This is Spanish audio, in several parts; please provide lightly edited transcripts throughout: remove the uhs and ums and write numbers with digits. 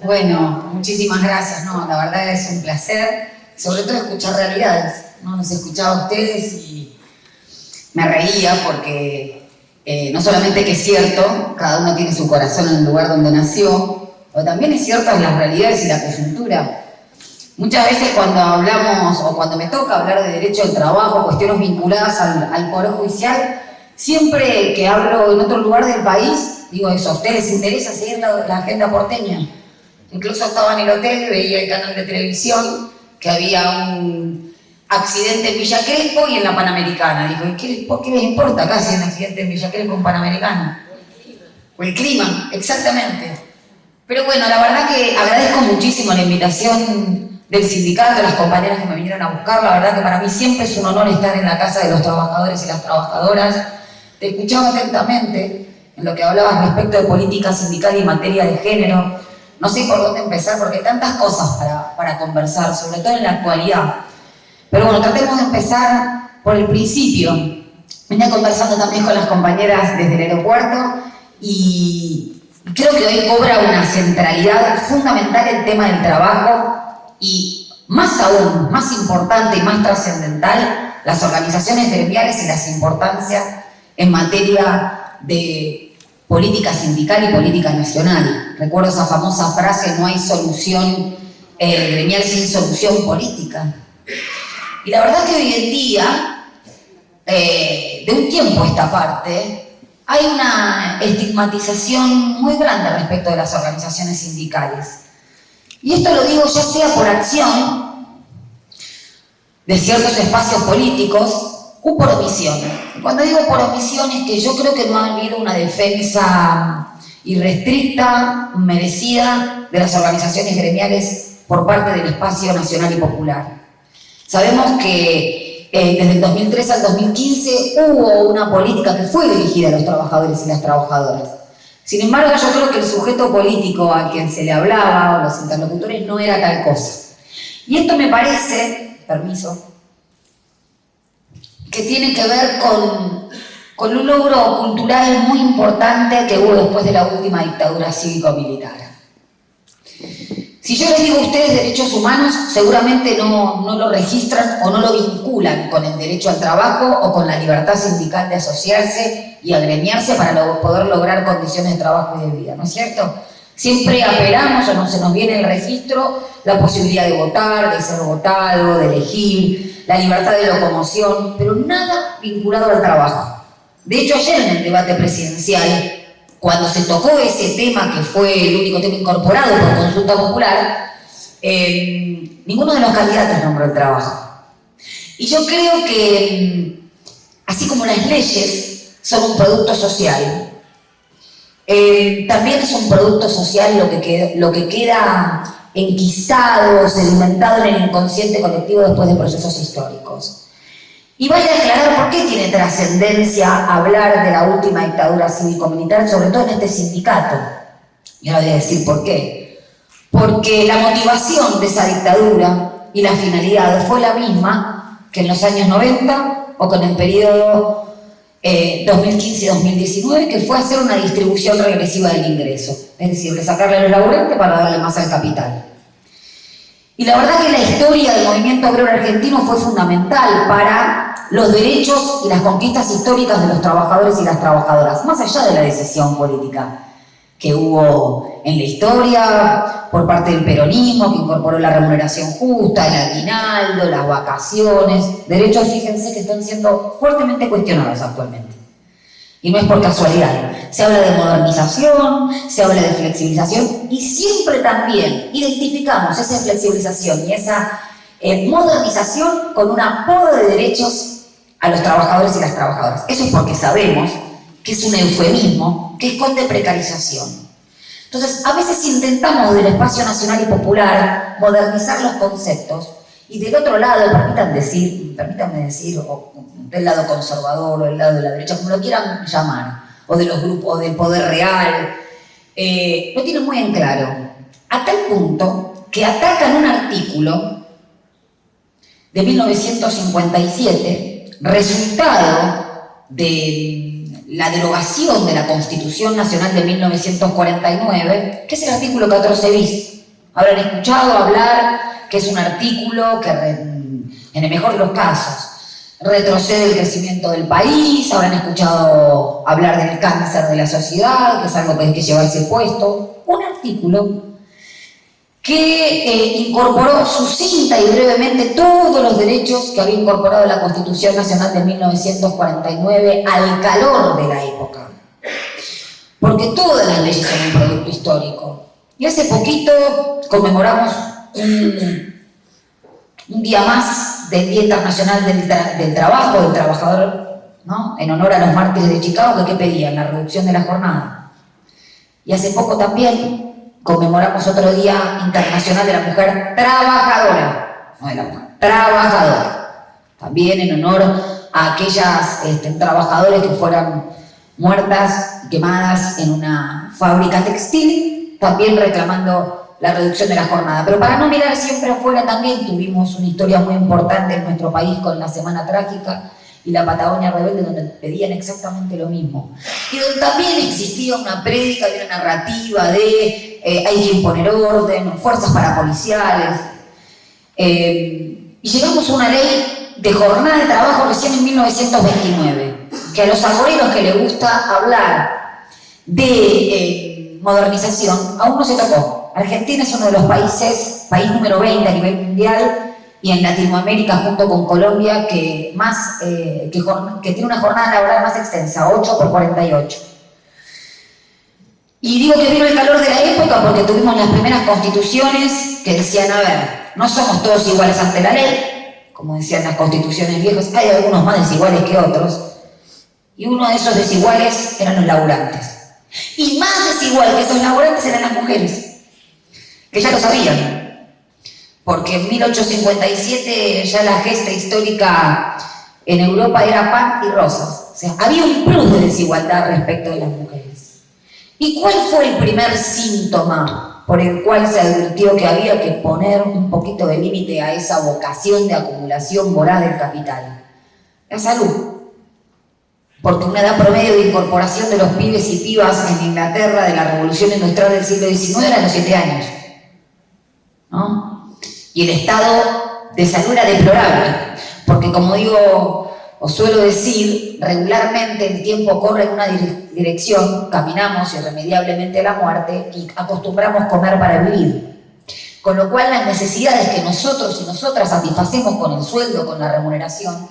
Bueno, muchísimas gracias, no, la verdad es un placer, sobre todo escuchar realidades, ¿no? Los escuchaba a ustedes y me reía porque no solamente que es cierto, cada uno tiene su corazón en el lugar donde nació, pero también es cierto en las realidades y la coyuntura. Muchas veces cuando hablamos, o cuando me toca hablar de derecho al trabajo, cuestiones vinculadas al Poder Judicial, siempre que hablo en otro lugar del país, digo eso, ¿a ustedes les interesa seguir la agenda porteña? Incluso estaba en el hotel y veía el canal de televisión que había un accidente en Villa Crespo y en la Panamericana. Digo, ¿qué les importa acá si hay un accidente en Villa Crespo o en Panamericana? O el clima, exactamente. Pero bueno, la verdad que agradezco muchísimo la invitación del sindicato, las compañeras que me vinieron a buscar. La verdad que para mí siempre es un honor estar en la casa de los trabajadores y las trabajadoras. Te escuchaba atentamente en lo que hablabas respecto de política sindical y materia de género. No sé por dónde empezar porque hay tantas cosas para conversar, sobre todo en la actualidad. Pero bueno, tratemos de empezar por el principio. Venía conversando también con las compañeras desde el aeropuerto y creo que hoy cobra una centralidad fundamental el tema del trabajo y más aún, más importante y más trascendental, las organizaciones gremiales y las importancias en materia de política sindical y política nacional. Recuerdo esa famosa frase, no hay solución gremial sin solución política. Y la verdad que hoy en día, de un tiempo a esta parte, hay una estigmatización muy grande respecto de las organizaciones sindicales. Y esto lo digo ya sea por acción de ciertos espacios políticos o por omisión. Cuando digo por omisión es que yo creo que no ha habido una defensa irrestricta, merecida de las organizaciones gremiales por parte del espacio nacional y popular. Sabemos que desde el 2003 al 2015 hubo una política que fue dirigida a los trabajadores y las trabajadoras. Sin embargo, yo creo que el sujeto político a quien se le hablaba o los interlocutores no era tal cosa. Y esto me parece, permiso, que tiene que ver con un logro cultural muy importante que hubo después de la última dictadura cívico-militar. Si yo les digo a ustedes derechos humanos, seguramente no lo registran o no lo vinculan con el derecho al trabajo o con la libertad sindical de asociarse y agremiarse para poder lograr condiciones de trabajo y de vida, ¿no es cierto? Siempre apelamos o no se nos viene el registro la posibilidad de votar, de ser votado, de elegir, la libertad de locomoción, pero nada vinculado al trabajo. De hecho, ayer en el debate presidencial, cuando se tocó ese tema, que fue el único tema incorporado por consulta popular, ninguno de los candidatos nombró el trabajo. Y yo creo que, así como las leyes son un producto social, también es un producto social lo que queda enquistado, sedimentado en el inconsciente colectivo después de procesos históricos. Y vale aclarar por qué tiene trascendencia hablar de la última dictadura cívico-militar, sobre todo en este sindicato. Y ahora voy a decir por qué. Porque la motivación de esa dictadura y la finalidad fue la misma que en los años 90 o con el periodo 2015-2019, que fue hacer una distribución regresiva del ingreso. Es decir, de sacarle a los laburantes para darle más al capital. Y la verdad que la historia del movimiento obrero argentino fue fundamental para los derechos y las conquistas históricas de los trabajadores y las trabajadoras, más allá de la decisión política que hubo en la historia por parte del peronismo, que incorporó la remuneración justa, el aguinaldo, las vacaciones, derechos, fíjense, que están siendo fuertemente cuestionados actualmente. Y no es por casualidad. Se habla de modernización, se habla de flexibilización y siempre también identificamos esa flexibilización y esa modernización con un apodo de derechos a los trabajadores y las trabajadoras. Eso es porque sabemos que es un eufemismo que esconde precarización. Entonces, a veces intentamos del espacio nacional y popular modernizar los conceptos y del otro lado, permítanme decir, o del lado conservador o del lado de la derecha, como lo quieran llamar, o de los grupos del poder real, lo tienen muy en claro, a tal punto que atacan un artículo de 1957, resultado de la derogación de la Constitución Nacional de 1949, que es el artículo 14 bis. Habrán escuchado hablar que es un artículo que, en el mejor de los casos, retrocede el crecimiento del país. Habrán escuchado hablar del cáncer de la sociedad, que es algo que hay que llevarse puesto. Un artículo que incorporó sucinta y brevemente todos los derechos que había incorporado la Constitución Nacional de 1949 al calor de la época. Porque todas las leyes son un producto histórico. Y hace poquito conmemoramos un día más del Día Internacional del Trabajo, del Trabajador, ¿no? En honor a los mártires de Chicago, que pedían la reducción de la jornada. Y hace poco también conmemoramos otro Día Internacional de la Mujer Trabajadora, no de la mujer, trabajadora. También en honor a aquellas trabajadores que fueran muertas y quemadas en una fábrica textil, también reclamando la reducción de la jornada. Pero para no mirar siempre afuera, también tuvimos una historia muy importante en nuestro país con la Semana Trágica y la Patagonia Rebelde, donde pedían exactamente lo mismo. Y donde también existía una prédica y una narrativa de hay que imponer orden, fuerzas parapoliciales. Y llegamos a una ley de jornada de trabajo recién en 1929, que a los agoreros que les gusta hablar de modernización, aún no se tocó. Argentina es uno de los país número 20 a nivel mundial, y en Latinoamérica, junto con Colombia, que tiene una jornada laboral más extensa, 8 por 48. Y digo que vino el calor de la época porque tuvimos las primeras constituciones que decían, a ver, no somos todos iguales ante la ley, como decían las constituciones viejas, hay algunos más desiguales que otros, y uno de esos desiguales eran los laburantes. Y más desigual que esos laburantes eran las mujeres, que ya lo sabían, porque en 1857 ya la gesta histórica en Europa era pan y rosas. O sea, había un plus de desigualdad respecto de las mujeres. ¿Y cuál fue el primer síntoma por el cual se advirtió que había que poner un poquito de límite a esa vocación de acumulación voraz del capital? La salud. Porque una edad promedio de incorporación de los pibes y pibas en Inglaterra de la revolución industrial del siglo XIX era los 7 años. ¿No? Y el estado de salud era deplorable, porque como digo, os suelo decir, regularmente el tiempo corre en una dirección, caminamos irremediablemente a la muerte y acostumbramos comer para vivir. Con lo cual las necesidades que nosotros y nosotras satisfacemos con el sueldo, con la remuneración,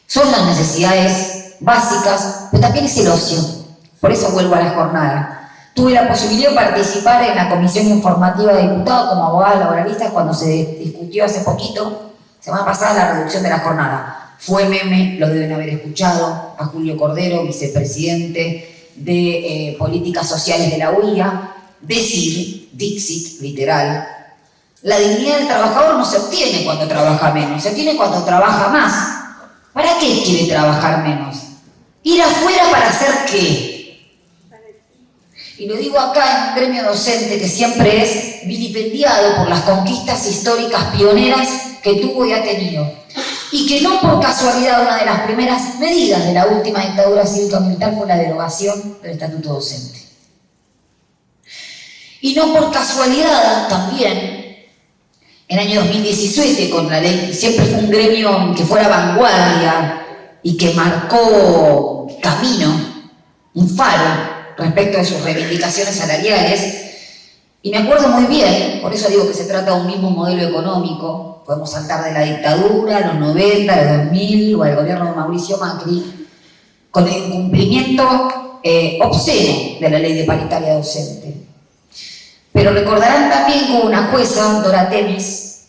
son las necesidades básicas, pero también es el ocio. Por eso vuelvo a la jornada. Tuve la posibilidad de participar en la comisión informativa de diputados como abogada laboralista cuando se discutió hace poquito, semana pasada, la reducción de la jornada. Fue meme, lo deben haber escuchado, a Julio Cordero, vicepresidente de Políticas Sociales de la UIA, decir, dixit, literal, la dignidad del trabajador no se obtiene cuando trabaja menos, se obtiene cuando trabaja más. ¿Para qué quiere trabajar menos? ¿Ir afuera para hacer qué? Y lo digo acá en un gremio docente que siempre es vilipendiado por las conquistas históricas pioneras que tuvo y ha tenido. Y que no por casualidad una de las primeras medidas de la última dictadura cívico-militar fue la derogación del estatuto docente. Y no por casualidad también, en el año 2017, con la ley, siempre fue un gremio que fuera vanguardia y que marcó camino, un faro respecto de sus reivindicaciones salariales. Y me acuerdo muy bien, por eso digo que se trata de un mismo modelo económico. Podemos saltar de la dictadura, los 90, los 2000 o al gobierno de Mauricio Macri, con el incumplimiento obsceno de la ley de paritaria docente. Pero recordarán también que una jueza, Dora Temis,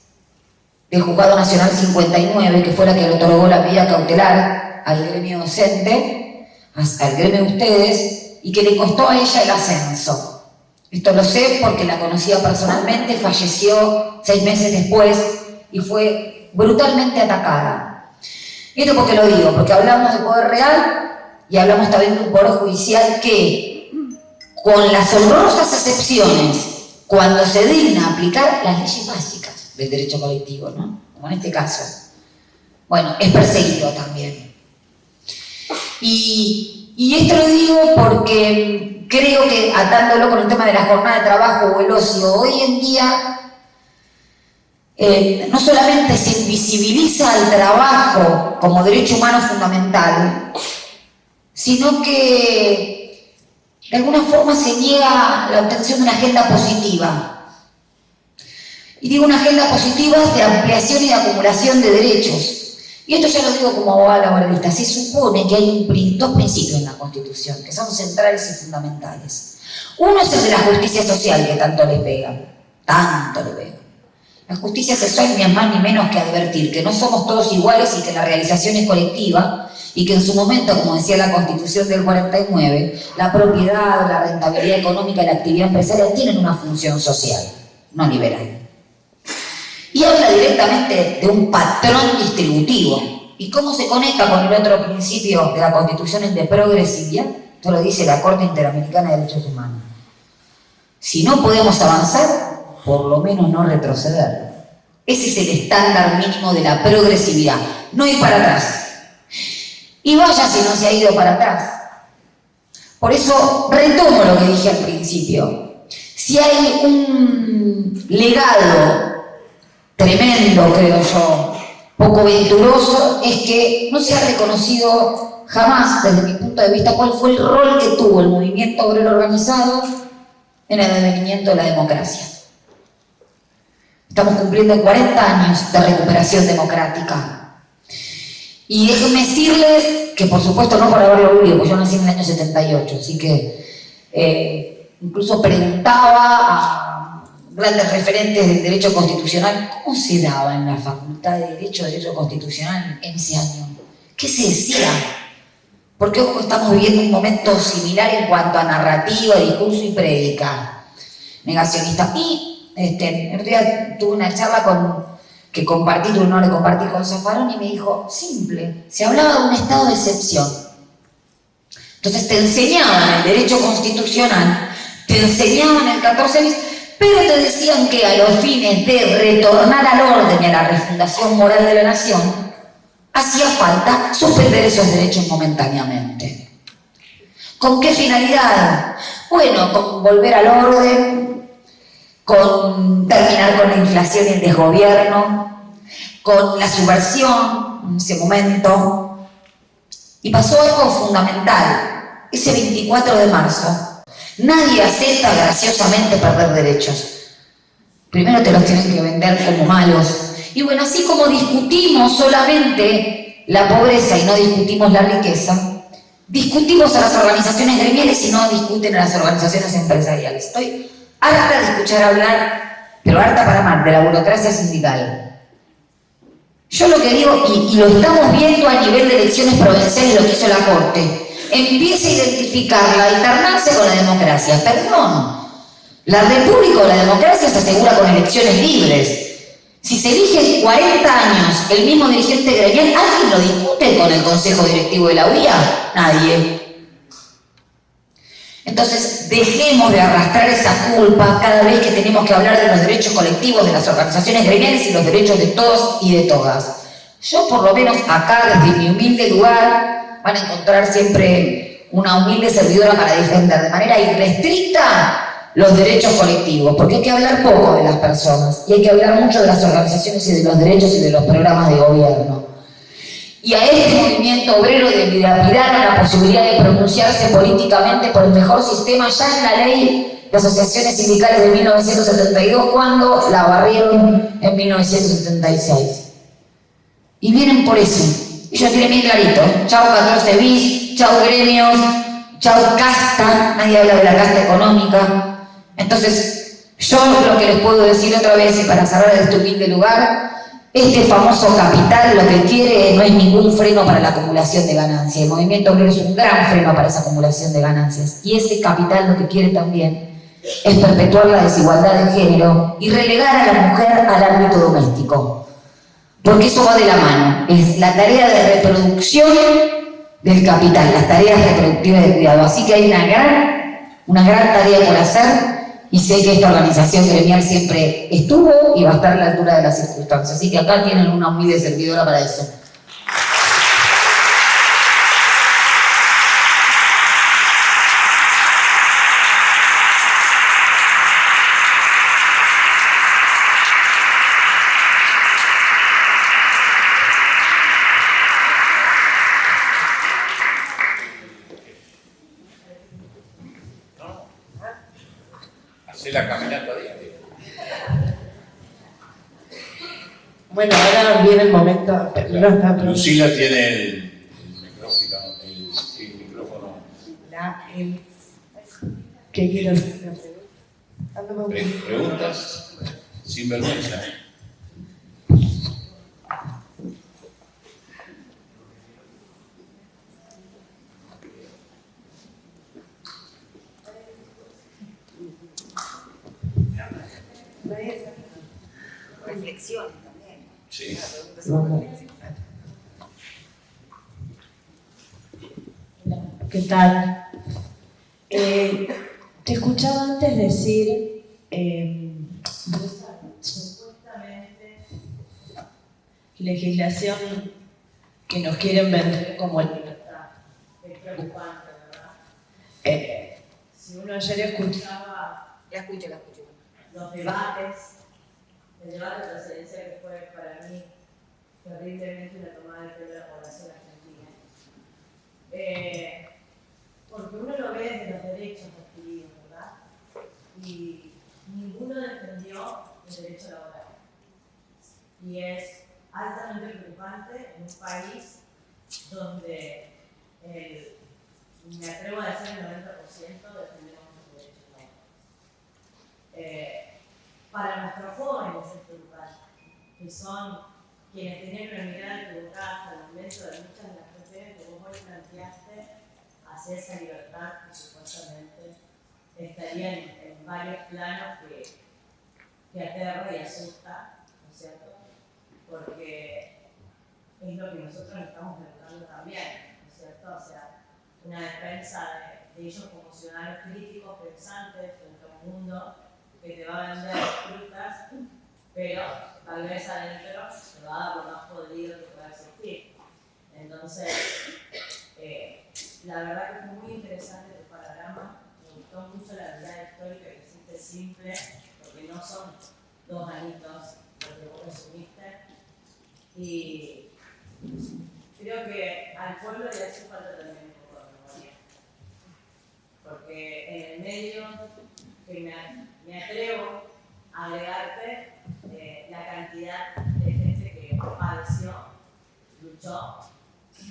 del Juzgado Nacional 59, que fue la que le otorgó la medida cautelar al gremio docente, al gremio de ustedes, y que le costó a ella el ascenso. Esto lo sé porque la conocía personalmente, falleció 6 meses después y fue brutalmente atacada. Y esto porque lo digo, porque hablamos de poder real y hablamos también de un poder judicial que, con las honrosas excepciones, cuando se digna aplicar las leyes básicas del derecho colectivo, ¿no? Como en este caso, bueno, es perseguido también. Y Y esto lo digo porque creo que atándolo con el tema de la jornada de trabajo o el ocio, hoy en día no solamente se invisibiliza el trabajo como derecho humano fundamental, sino que de alguna forma se niega la obtención de una agenda positiva. Y digo una agenda positiva de ampliación y de acumulación de derechos. Y esto ya lo digo como abogada laboralista. Se supone que hay dos principios en la Constitución que son centrales y fundamentales. Uno es el de la justicia social, que tanto le pega. Tanto le pega. La justicia social ni es más ni menos que advertir que no somos todos iguales y que la realización es colectiva y que en su momento, como decía la Constitución del 49, la propiedad, la rentabilidad económica y la actividad empresarial tienen una función social, no liberal. Y habla directamente de un patrón distributivo. ¿Y cómo se conecta con el otro principio de la Constitución, el de progresividad? Esto lo dice la Corte Interamericana de Derechos Humanos. Si no podemos avanzar, por lo menos no retroceder. Ese es el estándar mínimo de la progresividad, no ir para atrás. Y vaya si no se ha ido para atrás. Por eso retomo lo que dije al principio. Si hay un legado tremendo, creo yo, poco venturoso, es que no se ha reconocido jamás, desde mi punto de vista, cuál fue el rol que tuvo el movimiento obrero organizado en el advenimiento de la democracia. Estamos cumpliendo 40 años de recuperación democrática. Y déjenme decirles que, por supuesto, no por haberlo vivido, porque yo nací en el año 78, así que incluso preguntaba a grandes referentes del derecho constitucional, ¿cómo se daba en la Facultad de Derecho Constitucional en ese año? ¿Qué se decía? Porque hoy estamos viviendo un momento similar en cuanto a narrativa, discurso y prédica negacionista. Y el otro día tuve una charla que compartí, tuve el honor de compartir con Zaffaroni, y me dijo, simple, se hablaba de un estado de excepción. Entonces te enseñaban el derecho constitucional, te enseñaban el 14 bis, pero te decían que a los fines de retornar al orden y a la refundación moral de la nación, hacía falta suspender esos derechos momentáneamente. ¿Con qué finalidad? Bueno, con volver al orden, con terminar con la inflación y el desgobierno, con la subversión en ese momento. Y pasó algo fundamental, ese 24 de marzo. Nadie acepta graciosamente perder derechos. Primero te los tienen que vender como malos. Y bueno, así como discutimos solamente la pobreza y no discutimos la riqueza, discutimos a las organizaciones gremiales y no discuten a las organizaciones empresariales. Estoy harta de escuchar hablar, pero harta para más, de la burocracia sindical. Yo lo que digo, y lo estamos viendo a nivel de elecciones provinciales, lo que hizo la Corte, empieza a identificar la alternarse con la democracia. Perdón, la república o la democracia se asegura con elecciones libres. Si se elige en 40 años el mismo dirigente gremial, ¿alguien lo discute con el Consejo Directivo de la UIA? Nadie. Entonces, dejemos de arrastrar esa culpa cada vez que tenemos que hablar de los derechos colectivos de las organizaciones gremiales y los derechos de todos y de todas. Yo, por lo menos acá, desde mi humilde lugar, van a encontrar siempre una humilde servidora para defender de manera irrestricta los derechos colectivos, porque hay que hablar poco de las personas y hay que hablar mucho de las organizaciones y de los derechos y de los programas de gobierno. Y a este movimiento obrero le lapidaron la posibilidad de pronunciarse políticamente por el mejor sistema ya en la ley de asociaciones sindicales de 1972, cuando la barrieron en 1976. Y vienen por eso. Ellos tienen bien clarito, chau 14 bis, chau gremios, chau casta, nadie habla de la casta económica. Entonces, yo lo que les puedo decir otra vez, y para cerrar este humilde lugar, este famoso capital lo que quiere no es ningún freno para la acumulación de ganancias. El movimiento obrero es un gran freno para esa acumulación de ganancias. Y ese capital lo que quiere también es perpetuar la desigualdad de género y relegar a la mujer al ámbito doméstico. Porque eso va de la mano, es la tarea de reproducción del capital, las tareas reproductivas de cuidado. Así que hay una gran tarea por hacer, y sé que esta organización gremial siempre estuvo y va a estar a la altura de las circunstancias. Así que acá tienen una humilde servidora para eso. Hacer la caminata diaria. Bueno, ahora viene el momento. No está Lucila tiene el micrófono. ¿Qué quiero hacer? Preguntas sin vergüenza. Reflexiones también. Sí. ¿Qué tal? Te escuchaba antes decir, supuestamente, legislación que nos quieren vender como libertad. Es preocupante, ¿verdad? Si uno ayer escuchaba La escucho. los debates, el debate presidencial que fue para mí terriblemente una tomada de pelo de la población argentina. Porque uno lo ve desde los derechos adquiridos, ¿verdad? Y ninguno defendió el derecho laboral. Y es altamente preocupante en un país donde me atrevo a decir el 90% defendemos los derechos laborales. Para nuestros jóvenes es preocupante, que son quienes tienen una mirada equivocada al momento de muchas de las cuestiones que vos hoy planteaste hacia esa libertad que supuestamente estaría en varios planos que aterra y asusta, ¿no es cierto? Porque es lo que nosotros estamos buscando también, ¿no es cierto? O sea, una defensa de ellos como ciudadanos críticos, pensantes frente a un mundo que te va a vender frutas, pero tal vez adentro te va a dar lo más podrido que pueda existir. Entonces, la verdad que fue muy interesante tu panorama, me gustó mucho la verdad histórica que hiciste simple, porque no son 2 añitos lo que vos resumiste, y creo que al pueblo le hace falta también un poco de memoria, porque en el medio que me atrevo a agregarte la cantidad de gente que padeció, luchó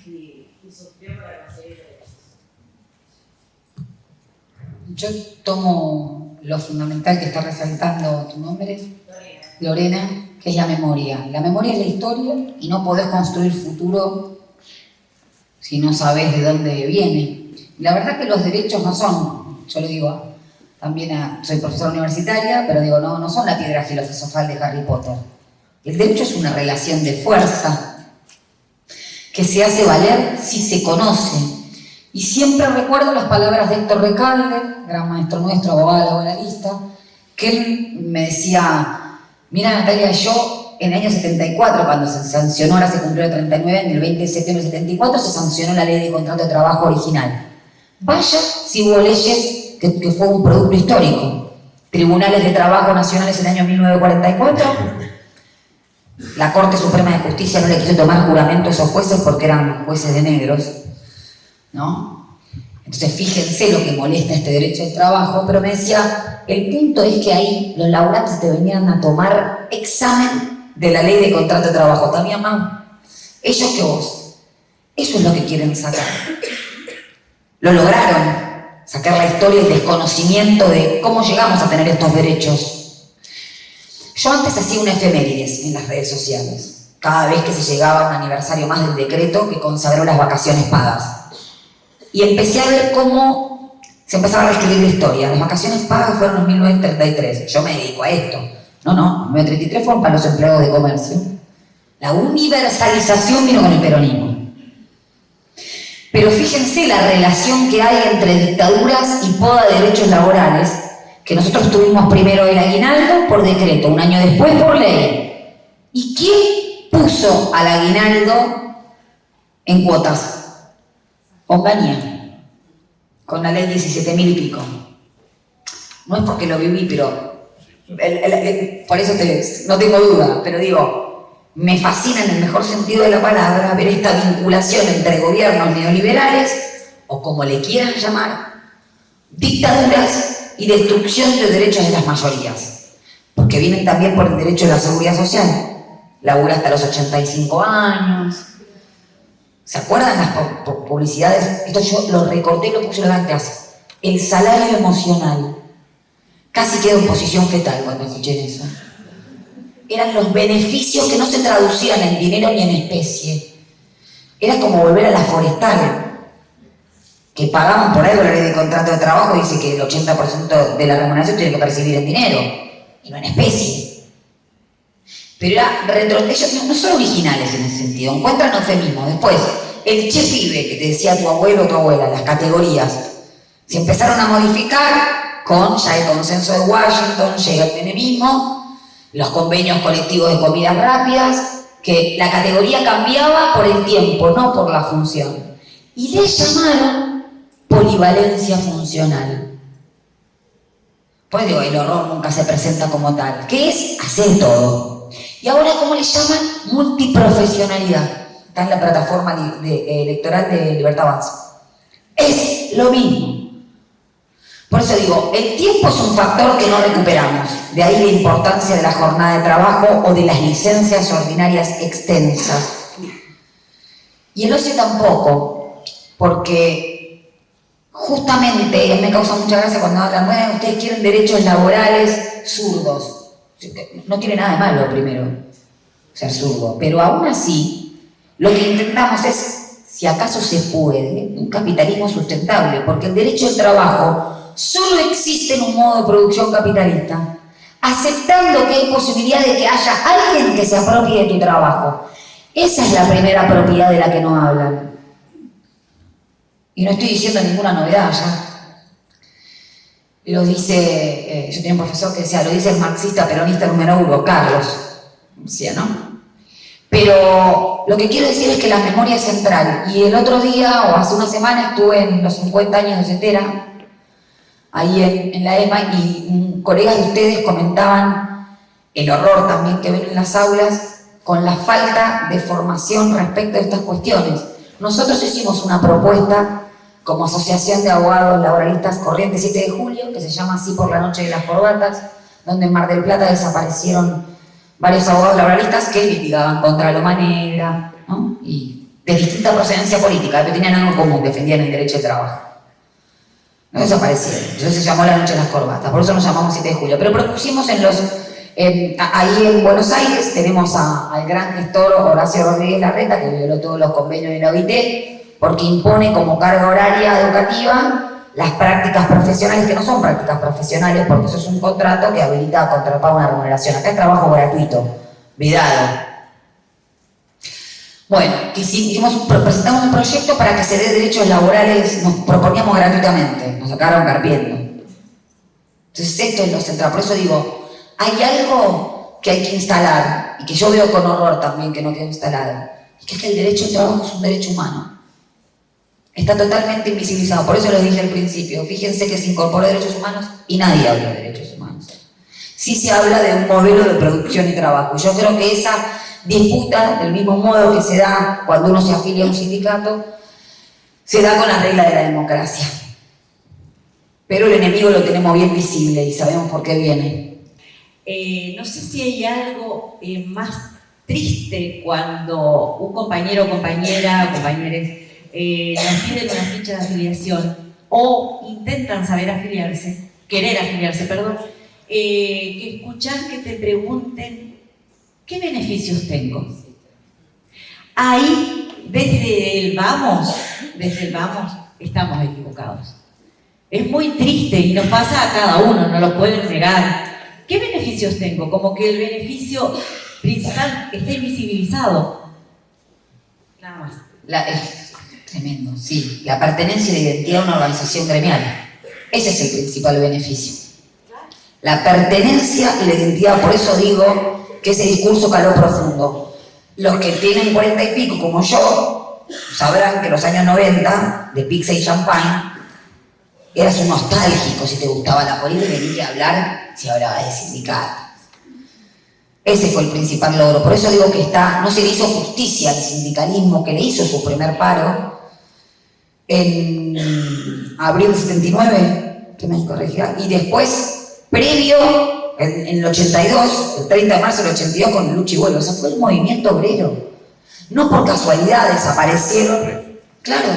y sufrió para conseguir derechos. Yo tomo lo fundamental que está resaltando tu nombre, Lorena, que es la memoria. La memoria es la historia y no podés construir futuro si no sabés de dónde viene. La verdad que los derechos no son, yo le digo también soy profesora universitaria, pero digo, no son la piedra filosofal de Harry Potter. El derecho es una relación de fuerza que se hace valer si se conoce. Y siempre recuerdo las palabras de Héctor Recalde, gran maestro nuestro, abogado laboralista, que él me decía, mira Natalia, yo en el año 74, cuando se sancionó, ahora se cumplió el 39, en el 20 de septiembre del 74 se sancionó la ley de contrato de trabajo original. Vaya si hubo leyes que fue un producto histórico. Tribunales de Trabajo Nacionales en el año 1944. La Corte Suprema de Justicia no le quiso tomar juramento a esos jueces porque eran jueces de negros, ¿no? Entonces fíjense lo que molesta este derecho al trabajo, pero me decía, el punto es que ahí los laburantes te venían a tomar examen de la ley de contrato de trabajo. También más, ellos que vos. Eso es lo que quieren sacar. Lo lograron. Sacar la historia y el desconocimiento de cómo llegamos a tener estos derechos. Yo antes hacía una efemérides en las redes sociales, cada vez que se llegaba a un aniversario más del decreto que consagró las vacaciones pagas. Y empecé a ver cómo se empezaba a reescribir la historia. Las vacaciones pagas fueron en 1933. Yo me dedico a esto. No, 1933 fueron para los empleados de comercio. La universalización vino con el peronismo. Pero fíjense la relación que hay entre dictaduras y poda de derechos laborales, que nosotros tuvimos primero el aguinaldo por decreto, un año después por ley. ¿Y quién puso al aguinaldo en cuotas? Compañía, con la ley 17.000 y pico. No es porque lo viví, pero por eso no tengo duda, pero digo, me fascina en el mejor sentido de la palabra ver esta vinculación entre gobiernos neoliberales, o como le quieran llamar, dictaduras y destrucción de derechos de las mayorías, porque vienen también por el derecho de la seguridad social. Labura hasta los 85 años. ¿Se acuerdan las publicidades? Esto yo lo recorté y lo puse en clase. El salario emocional. Casi quedo en posición fetal cuando escuché eso. Eran los beneficios que no se traducían en dinero ni en especie. Era como volver a la forestal, que pagaban por algo. La ley de contrato de trabajo dice que el 80% de la remuneración tiene que percibir en dinero y no en especie. Pero ellos no son originales en ese sentido, encuentran eufemismos. Después, el che pibe que te decía tu abuelo o tu abuela, las categorías, se empezaron a modificar con ya el consenso de Washington, llega el menemismo, los convenios colectivos de comidas rápidas, que la categoría cambiaba por el tiempo, no por la función. Y le llamaron polivalencia funcional. Pues digo, el horror nunca se presenta como tal, que es hacer todo. Y ahora, ¿cómo le llaman? Multiprofesionalidad. Está en la plataforma electoral de Libertad Avanza. Es lo mismo. Por eso digo, el tiempo es un factor que no recuperamos. De ahí la importancia de la jornada de trabajo o de las licencias ordinarias extensas. Y el ocio tampoco, porque justamente me causa mucha gracia cuando hablan, bueno, ustedes quieren derechos laborales zurdos. No tiene nada de malo, primero, ser zurdo, pero aún así, lo que intentamos es, si acaso se puede, un capitalismo sustentable, porque el derecho al trabajo solo existe en un modo de producción capitalista, aceptando que hay posibilidad de que haya alguien que se apropie de tu trabajo. Esa es la primera propiedad de la que no hablan. Y no estoy diciendo ninguna novedad ya. Lo dice, yo tenía un profesor que decía, lo dice el marxista peronista número 1, Carlos, decía, ¿no? Pero lo que quiero decir es que la memoria es central. Y el otro día, o hace una semana, estuve en los 50 años de Cetera, ahí en la EMA, y colegas de ustedes comentaban el horror también que ven en las aulas con la falta de formación respecto a estas cuestiones. Nosotros hicimos una propuesta como Asociación de Abogados Laboralistas Corrientes 7 de Julio, que se llama así por la noche de las corbatas, donde en Mar del Plata desaparecieron varios abogados laboralistas que litigaban contra Loma Negra, ¿no? Y de distinta procedencia política, que tenían algo en común, defendían el derecho de trabajo. No desaparecieron, entonces se llamó la noche de las corbatas, por eso nos llamamos 7 de julio. Pero propusimos ahí en Buenos Aires, tenemos al gran gestor Horacio Rodríguez Larreta, que violó todos los convenios de la OIT, porque impone como carga horaria educativa las prácticas profesionales, que no son prácticas profesionales, porque eso es un contrato que habilita a contratar una remuneración. Acá es trabajo gratuito, vedado. Bueno, presentamos un proyecto para que se dé derechos laborales, nos proponíamos gratuitamente, nos sacaron carpiendo. Entonces esto es lo central, por eso digo, hay algo que hay que instalar, y que yo veo con horror también que no quedó instalado, y que es que el derecho al trabajo es un derecho humano. Está totalmente invisibilizado, por eso lo dije al principio. Fíjense que se incorporó derechos humanos y nadie habla de derechos humanos. Sí se habla de un modelo de producción y trabajo. Yo creo que esa disputa, del mismo modo que se da cuando uno se afilia a un sindicato, se da con las reglas de la democracia. Pero el enemigo lo tenemos bien visible y sabemos por qué viene. No sé si hay algo más triste cuando un compañero o compañera, compañeros, nos piden una ficha de afiliación o intentan querer afiliarse, que escuchar que te pregunten ¿qué beneficios tengo? Ahí, desde el vamos, estamos equivocados. Es muy triste y nos pasa a cada uno, no lo pueden negar. ¿Qué beneficios tengo? Como que el beneficio principal está invisibilizado. Nada más. Tremendo, sí. La pertenencia y la identidad a una organización gremial. Ese es el principal beneficio. La pertenencia y la identidad, por eso digo que ese discurso caló profundo. Los que tienen 40 y pico, como yo, sabrán que los años 90, de pizza y champán, eras un nostálgico si te gustaba la política y venía a hablar si hablabas de sindicatos. Ese fue el principal logro. Por eso digo que no se le hizo justicia al sindicalismo que le hizo su primer paro en abril del 79, que me corregirá. Y después, previo, en el 82, el 30 de marzo del 82, con Lucha y Vuelve. O sea, fue el movimiento obrero. No por casualidad desaparecieron. Claro.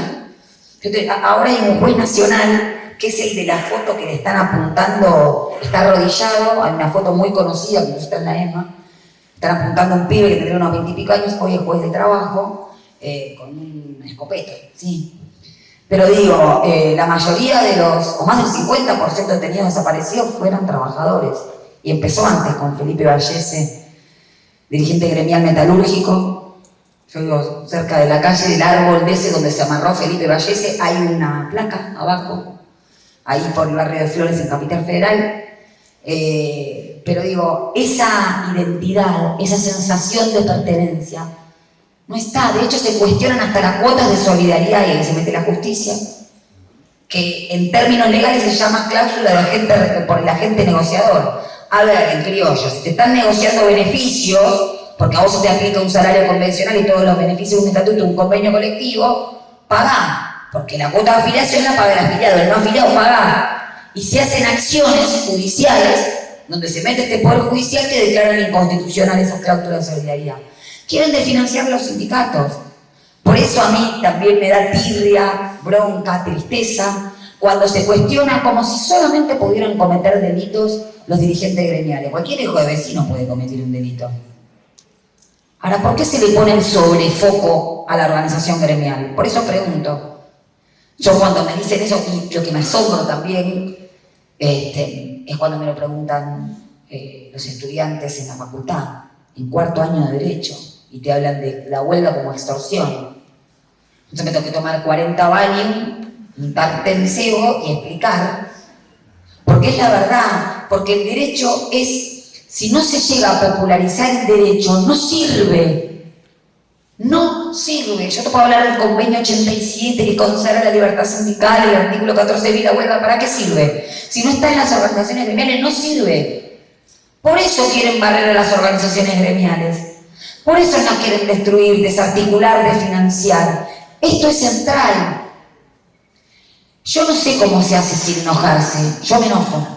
Ahora hay un juez nacional, que es el de la foto que le están apuntando, está arrodillado, hay una foto muy conocida que está en la EMA, están apuntando a un pibe que tendría unos 20 y pico años, hoy es juez de trabajo, con un escopeta, ¿sí? Pero digo, la mayoría de los, o más del 50% de detenidos desaparecidos fueron trabajadores. Y empezó antes con Felipe Vallese, dirigente gremial metalúrgico. Yo digo, cerca de la calle del árbol de ese donde se amarró Felipe Vallese, hay una placa abajo, ahí por el barrio de Flores en Capital Federal. Pero digo, esa identidad, esa sensación de pertenencia, no está. De hecho, se cuestionan hasta las cuotas de solidaridad y ahí se mete la justicia, que en términos legales se llama cláusula de agente, por el agente negociador. A ver, en criollo, si te están negociando beneficios, porque a vos se te aplica un salario convencional y todos los beneficios de un estatuto, un convenio colectivo, pagá, porque la cuota de afiliación la paga el afiliado, el no afiliado pagá. Y se hacen acciones judiciales donde se mete este poder judicial que declaran inconstitucional esas cláusulas de solidaridad. Quieren desfinanciar los sindicatos. Por eso a mí también me da tirria, bronca, tristeza, cuando se cuestiona como si solamente pudieran cometer delitos los dirigentes gremiales. Cualquier hijo de vecino puede cometer un delito. Ahora, ¿por qué se le pone el sobrefoco a la organización gremial? Por eso pregunto. Yo cuando me dicen eso, y lo que me asombro también, es cuando me lo preguntan los estudiantes en la facultad, en cuarto año de Derecho, y te hablan de la huelga como extorsión. Entonces me tengo que tomar 40 Valium, untarte el cebo y explicar. Porque es la verdad, porque el derecho es, si no se llega a popularizar el derecho, no sirve. No sirve. Yo te puedo hablar del convenio 87 que consagra la libertad sindical, el artículo 14 la huelga, ¿para qué sirve? Si no está en las organizaciones gremiales, no sirve. Por eso quieren barrer a las organizaciones gremiales. Por eso no quieren destruir, desarticular, desfinanciar. Esto es central. Yo no sé cómo se hace sin enojarse. Yo me enojo.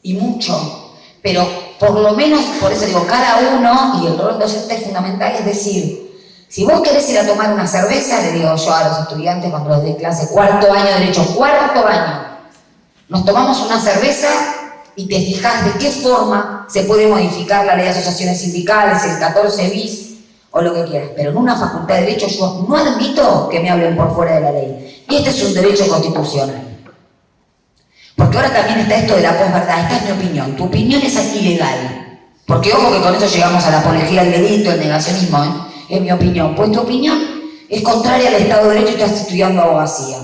Y mucho. Pero por lo menos, por eso digo, cada uno, y el rol docente es fundamental, es decir, si vos querés ir a tomar una cerveza, le digo yo a los estudiantes cuando los doy clase, cuarto año de Derecho, cuarto año, nos tomamos una cerveza y te fijas de qué forma se puede modificar la ley de asociaciones sindicales, el 14 bis, o lo que quieras. Pero en una facultad de Derecho yo no admito que me hablen por fuera de la ley. Y este es un derecho constitucional. Porque ahora también está esto de la posverdad. Esta es mi opinión. Tu opinión es ilegal. Porque ojo que con eso llegamos a la apología del delito, el negacionismo, ¿eh? Es mi opinión. Pues tu opinión es contraria al Estado de Derecho y estás estudiando abogacía.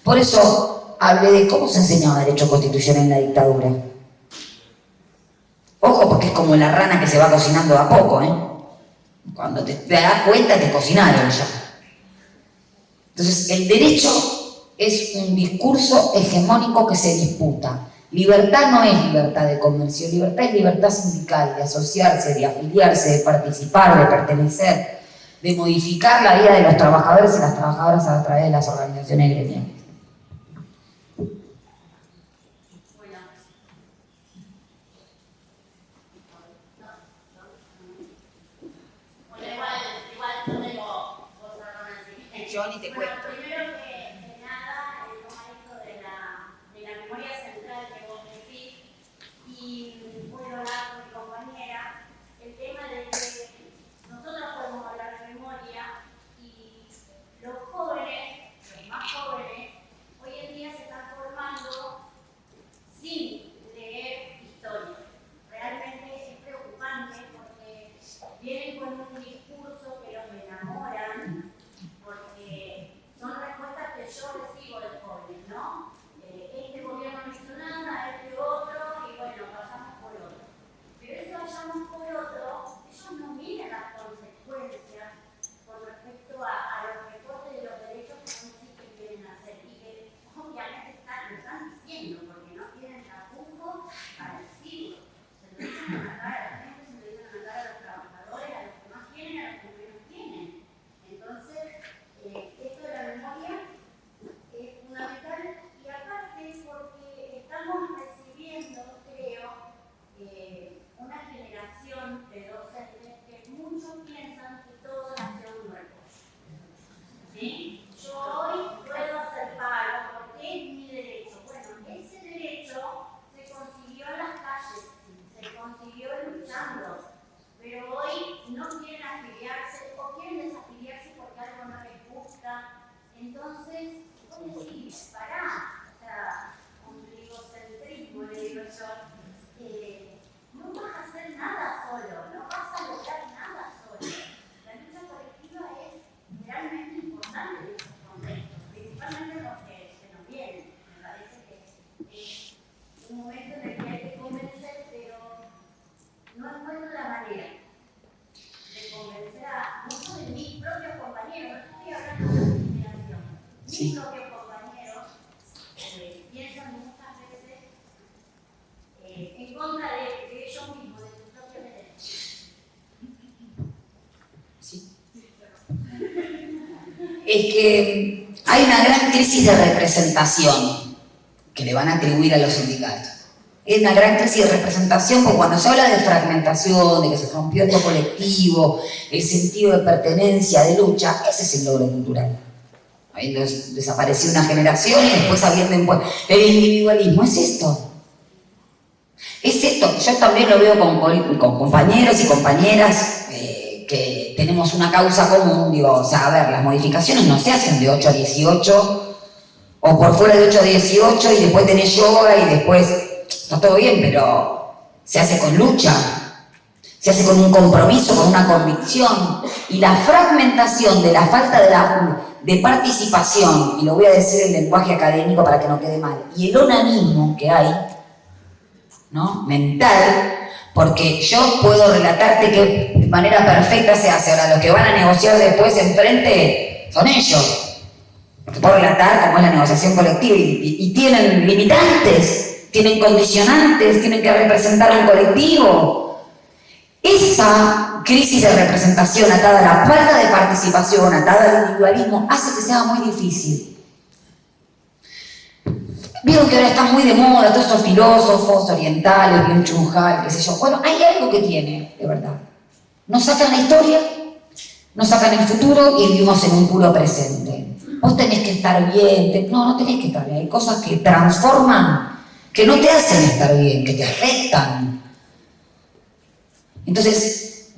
Por eso hablé de cómo se enseñaba derecho constitucional en la dictadura. Ojo, porque es como la rana que se va cocinando a poco, ¿eh? Cuando te das cuenta te cocinaron ya. Entonces, el derecho es un discurso hegemónico que se disputa. Libertad no es libertad de comercio, libertad es libertad sindical, de asociarse, de afiliarse, de participar, de pertenecer, de modificar la vida de los trabajadores y las trabajadoras a través de las organizaciones gremiales. Yo ni te cuento. Bueno, primero que nada, el momento de la memoria central que vos decís, y voy a hablar con mi compañera, el tema de que nosotros podemos hablar de memoria y los jóvenes, los más jóvenes, hoy en día se están formando sin leer historia. Realmente es preocupante porque vienen con un discurso que los enamoran, porque son respuestas que yo recibo de jóvenes, ¿no? Este gobierno no hizo nada, este otro, y bueno, vayamos por otro. Pero ese vayamos por otro, ellos no miran las consecuencias con respecto a los recortes de los derechos que son sí que quieren hacer, y que obviamente lo están diciendo, porque no tienen tapujos para decirlo. Se lo dicen a la cara a la gente, se lo dicen a la cara a los trabajadores, a los que más tienen, a los que menos tienen. Entonces, esto de la memoria es fundamental, y aparte no vas a hacer nada solo, no vas a lograr nada solo. La lucha colectiva es realmente importante en estos contextos, principalmente los que se nos vienen. Me parece que es un momento en el que hay que convencer, pero no encuentro la manera de convencer a muchos de mis propios compañeros, no estoy hablando de la discriminación, mis propios compañeros piensan muchas veces en contra de ellos mismos, de sus propios derechos. Sí. Es que hay una gran crisis de representación que le van a atribuir a los sindicatos. Es una gran crisis de representación porque cuando se habla de fragmentación, de que se rompió el colectivo, el sentido de pertenencia, de lucha, ese es el logro cultural. Habiendo desaparecido una generación y después habiendo impuesto el individualismo. Es esto. Es esto. Yo también lo veo con compañeros y compañeras que tenemos una causa común. Digo, o sea, a ver, las modificaciones no se hacen de 8 a 18 o por fuera de 8 a 18 y después tenés yoga y después... Está todo bien, pero se hace con lucha, se hace con un compromiso, con una convicción. Y la fragmentación de la falta de participación, y lo voy a decir en lenguaje académico para que no quede mal, y el onanismo que hay, ¿no? Mental, porque yo puedo relatarte que de manera perfecta se hace. Ahora, los que van a negociar después enfrente son ellos. Te puedo relatar cómo es la negociación colectiva y tienen limitantes. Tienen condicionantes, tienen que representar a un colectivo. Esa crisis de representación atada a la falta de participación, atada al individualismo, hace que sea muy difícil. Vieron que ahora están muy de moda todos esos filósofos orientales, Byung-Chul Han, qué sé yo. Bueno, hay algo que tiene, de verdad. Nos sacan la historia, nos sacan el futuro y vivimos en un puro presente. Vos tenés que estar bien, no tenés que estar bien. Hay cosas que transforman, que no te hacen estar bien, que te afectan. Entonces,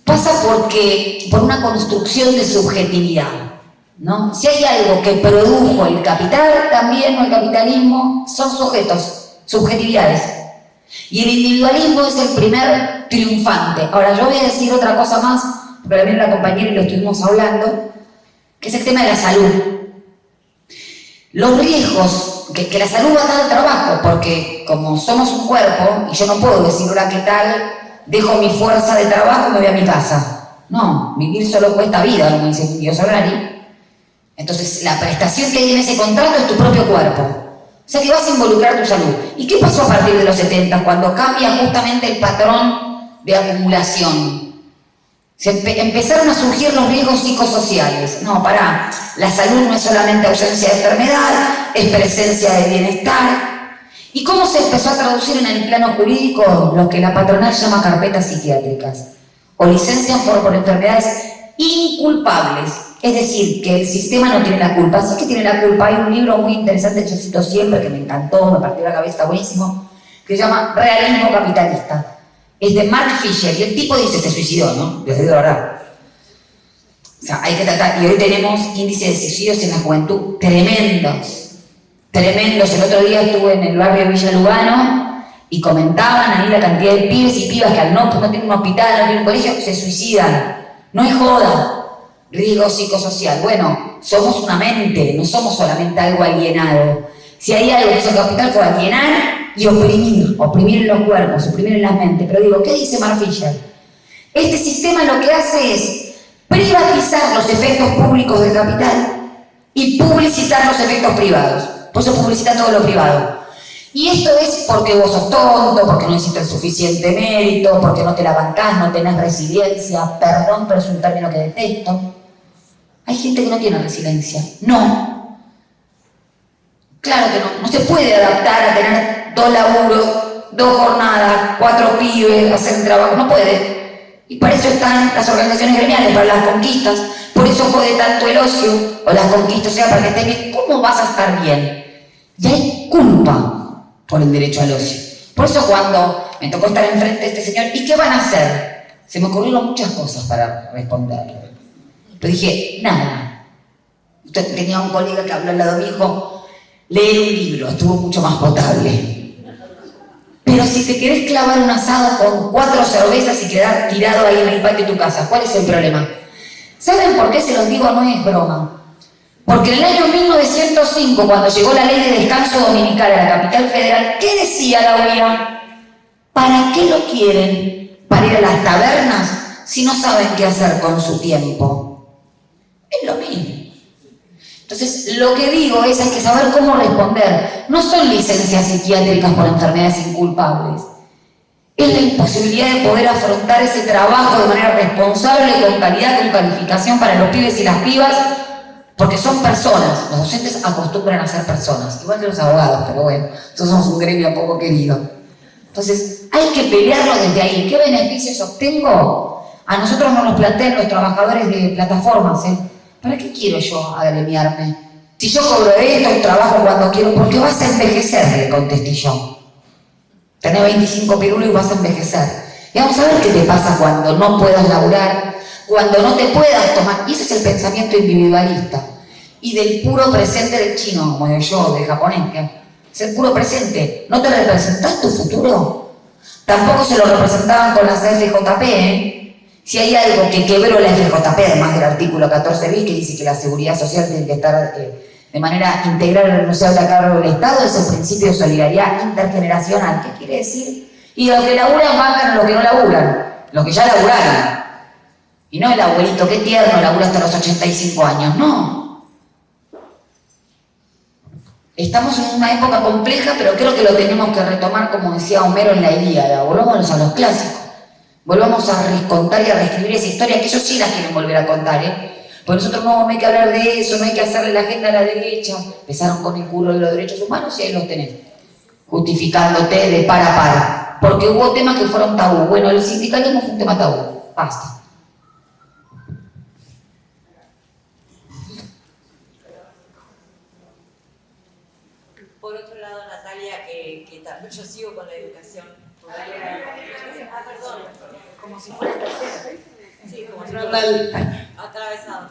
pasa por una construcción de subjetividad, ¿no? Si hay algo que produjo el capital también, o el capitalismo, son sujetos, subjetividades. Y el individualismo es el primer triunfante. Ahora, yo voy a decir otra cosa más, porque también la compañera y lo estuvimos hablando, que es el tema de la salud. Los riesgos, que la salud va a dar al trabajo, porque como somos un cuerpo, y yo no puedo decir, ahora qué tal, dejo mi fuerza de trabajo y me voy a mi casa. No, vivir solo cuesta vida, como dice Guido Solari. Entonces, la prestación que hay en ese contrato es tu propio cuerpo. O sea que vas a involucrar tu salud. ¿Y qué pasó a partir de los 70, cuando cambia justamente el patrón de acumulación? Empezaron a surgir los riesgos psicosociales. No, pará, la salud no es solamente ausencia de enfermedad, es presencia de bienestar. ¿Y cómo se empezó a traducir en el plano jurídico lo que la patronal llama carpetas psiquiátricas? O licencias por enfermedades inculpables. Es decir, que el sistema no tiene la culpa. Sí que tiene la culpa. Hay un libro muy interesante que yo cito siempre, que me encantó, me partió la cabeza, está buenísimo, que se llama Realismo Capitalista. Es de Mark Fisher, y el tipo dice, se suicidó, ¿no? Les digo la verdad. O sea, hay que tratar, y hoy tenemos índices de suicidios en la juventud tremendos. Tremendos. El otro día estuve en el barrio Villa Lugano y comentaban ahí la cantidad de pibes y pibas que al no tienen un hospital, no tienen un colegio, se suicidan. No es joda. Riesgo psicosocial. Bueno, somos una mente, no somos solamente algo alienado. Si hay algo que hizo el capital fue alienar y oprimir en los cuerpos, oprimir en las mentes. Pero digo, ¿qué dice Mark Fisher? Este sistema lo que hace es privatizar los efectos públicos del capital y publicitar los efectos privados. Por eso publicita todo lo privado. Y esto es porque vos sos tonto, porque no hiciste el suficiente mérito, porque no te la bancás, no tenés resiliencia. Perdón, pero es un término que detesto. Hay gente que no tiene resiliencia. No. Claro que no. No se puede adaptar a tener 2 laburos, 2 jornadas, 4 pibes, hacer un trabajo. No puede. Y para eso están las organizaciones gremiales, para las conquistas. Por eso jode tanto el ocio, o las conquistas, o sea, para que estés bien. ¿Cómo vas a estar bien? Y hay culpa por el derecho al ocio. Por eso cuando me tocó estar enfrente de este señor, ¿y qué van a hacer? Se me ocurrieron muchas cosas para responderle. Pero dije, nada. Usted tenía un colega que habló al lado mío y dijo, leer un libro, estuvo mucho más potable. Pero si te querés clavar un asado con 4 cervezas y quedar tirado ahí en el patio de tu casa, ¿cuál es el problema? ¿Saben por qué se los digo? No es broma. Porque en el año 1905, cuando llegó la ley de descanso dominical a la capital federal, ¿qué decía la OEA? ¿Para qué lo quieren? ¿Para ir a las tabernas si no saben qué hacer con su tiempo? Es lo mismo. Entonces, lo que digo es hay que saber cómo responder. No son licencias psiquiátricas por enfermedades inculpables. Es la imposibilidad de poder afrontar ese trabajo de manera responsable, con calidad, con calificación para los pibes y las pibas, porque son personas. Los docentes acostumbran a ser personas, igual que los abogados, pero bueno, nosotros somos un gremio poco querido. Entonces, hay que pelearlo desde ahí. ¿Qué beneficios obtengo? A nosotros nos los plantean los trabajadores de plataformas, ¿Para qué quiero yo agremiarme? Si yo cobro esto y trabajo cuando quiero, porque vas a envejecer, le contesté yo. Tenés 25 pirulos y vas a envejecer. Y vamos a ver qué te pasa cuando no puedas laburar, cuando no te puedas tomar. Y ese es el pensamiento individualista. Y del puro presente del chino, como digo yo, del japonés. Es el puro presente. ¿No te representás tu futuro? Tampoco se lo representaban con las FJP, Si hay algo que quebró la FJP, además del artículo 14 bis, que dice que la seguridad social tiene que estar de manera integral y renunciable a cargo del Estado, es el principio de solidaridad intergeneracional. ¿Qué quiere decir? Y los que laburan mandan a los que no laburan, los que ya laburaron. Y no el abuelito, qué tierno, labura hasta los 85 años, no. Estamos en una época compleja, pero creo que lo tenemos que retomar, como decía Homero en la Ilíada. Volvámonos a los clásicos. Volvamos a recontar y a reescribir esa historia, que ellos sí la quieren volver a contar, Porque nosotros no hay que hablar de eso, no hay que hacerle la agenda a la derecha. Empezaron con el culo de los derechos humanos y ahí los tenés, justificándote de par a par. Porque hubo temas que fueron tabú. Bueno, el sindicalismo fue un tema tabú. Basta. Por otro lado, Natalia, que también yo sigo con la educación. Perdón. Como si fuera tercera. Sí, como si fuera atravesado.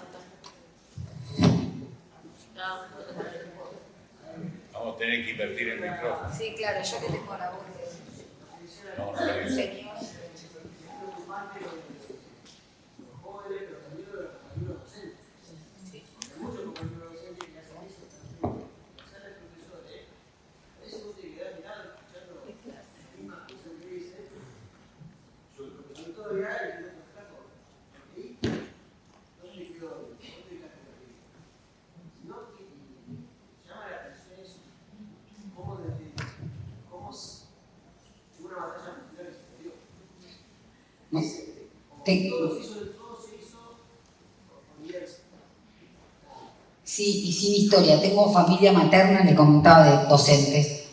Vamos a tener que invertir en micrófono. Sí, claro, yo que tengo la voz de... No, no, no. Señor. Sí, y sin historia. Tengo familia materna, le comentaba, de docentes.